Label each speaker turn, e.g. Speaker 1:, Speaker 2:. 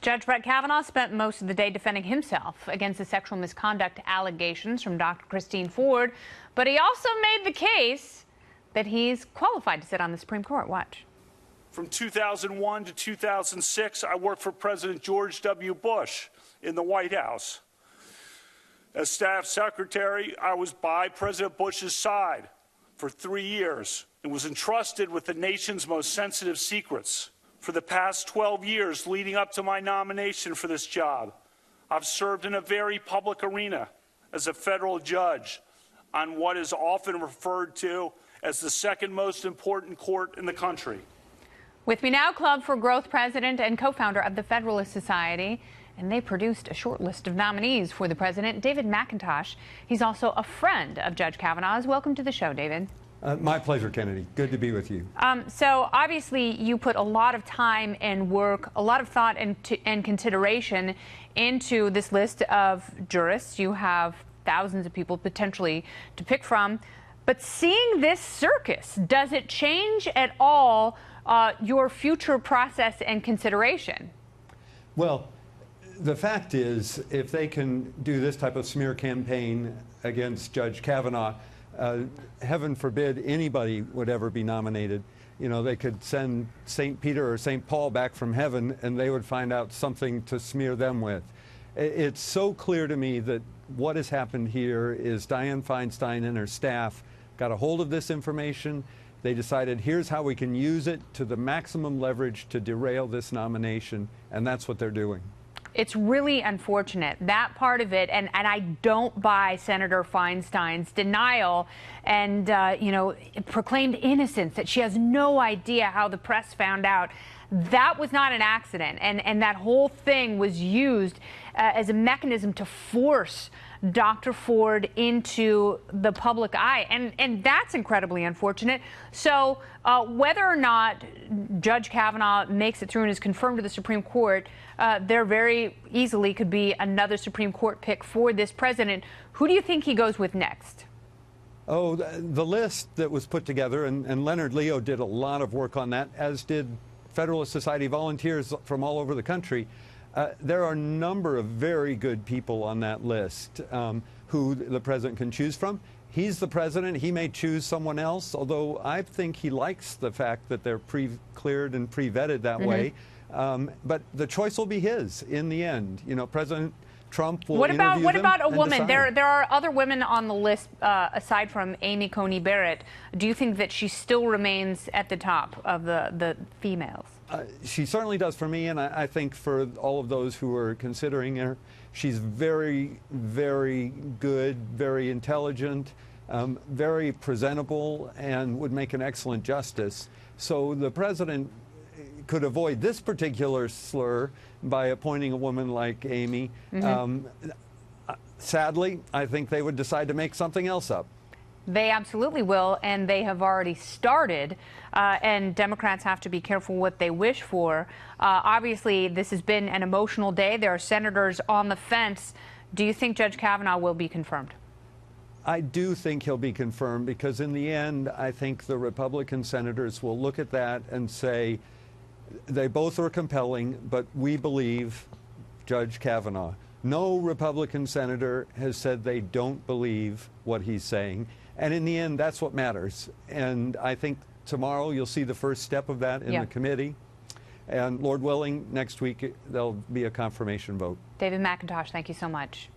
Speaker 1: Judge Brett Kavanaugh spent most of the day defending himself against the sexual misconduct allegations from Dr. Christine Ford, but he also made the case that he's qualified to sit on the Supreme Court. Watch.
Speaker 2: From 2001 to 2006, I worked for President George W. Bush in the White House. As staff secretary, I was by President Bush's side for 3 years and was entrusted with the nation's most sensitive secrets. For the past 12 years leading up to my nomination for this job, I've served in a very public arena as a federal judge on what is often referred to as the second most important court in the country.
Speaker 1: With me now, Club for Growth President and co-founder of the Federalist Society, and they produced a short list of nominees for the president, David McIntosh. He's also a friend of Judge Kavanaugh's. Welcome to the show, David.
Speaker 3: My pleasure, Kennedy. Good to be with you.
Speaker 1: So obviously you put a lot of time and work, a lot of thought and consideration into this list of jurists. You have thousands of people potentially to pick from. But seeing this circus, does it change at all your future process and consideration?
Speaker 3: Well, the fact is, if they can do this type of smear campaign against Judge Kavanagh, heaven forbid anybody would ever be nominated. You know, they could send St. Peter or St. Paul back from heaven and they would find out something to smear them with. It's so clear to me that what has happened here is Dianne Feinstein and her staff got a hold of this information. They decided, here's how we can use it to the maximum leverage to derail this nomination, and that's what they're doing.
Speaker 1: It's really unfortunate, that part of it, and I don't buy Senator Feinstein's denial and, proclaimed innocence, that she has no idea how the press found out. That was not an accident, and that whole thing was used as a mechanism to force Dr. Ford into the public eye, and that's incredibly unfortunate. So whether or not Judge Kavanagh makes it through and is confirmed to the Supreme Court, there very easily could be another Supreme Court pick for this president. Who do you think he goes with next?
Speaker 3: Oh, the list that was put together, and Leonard Leo did a lot of work on that, as did Federalist Society volunteers from all over the country. There are a number of very good people on that list who the president can choose from. He's the president. He may choose someone else, although I think he likes the fact that they're pre-cleared and pre-vetted that way. But the choice will be his in the end. You know, President Trump will interview them.
Speaker 1: What about a woman?
Speaker 3: Decide.
Speaker 1: There are other women on the list aside from Amy Coney Barrett. Do you think that she still remains at the top of the females?
Speaker 3: She certainly does for me, and I think for all of those who are considering her. She's very, very good, very intelligent, very presentable, and would make an excellent justice. So the president could avoid this particular slur by appointing a woman like Amy. Sadly, I think they would decide to make something else up.
Speaker 1: They absolutely will, and they have already started, and Democrats have to be careful what they wish for. Obviously, this has been an emotional day. There are senators on the fence. Do you think Judge Kavanagh will be confirmed?
Speaker 3: I do think he'll be confirmed because in the end, I think the Republican senators will look at that and say, they both are compelling, but we believe Judge Kavanagh. No Republican senator has said they don't believe what he's saying. And in the end, that's what matters. And I think tomorrow you'll see the first step of that in the committee. And Lord willing, next week there'll be a confirmation vote.
Speaker 1: David McIntosh, thank you so much.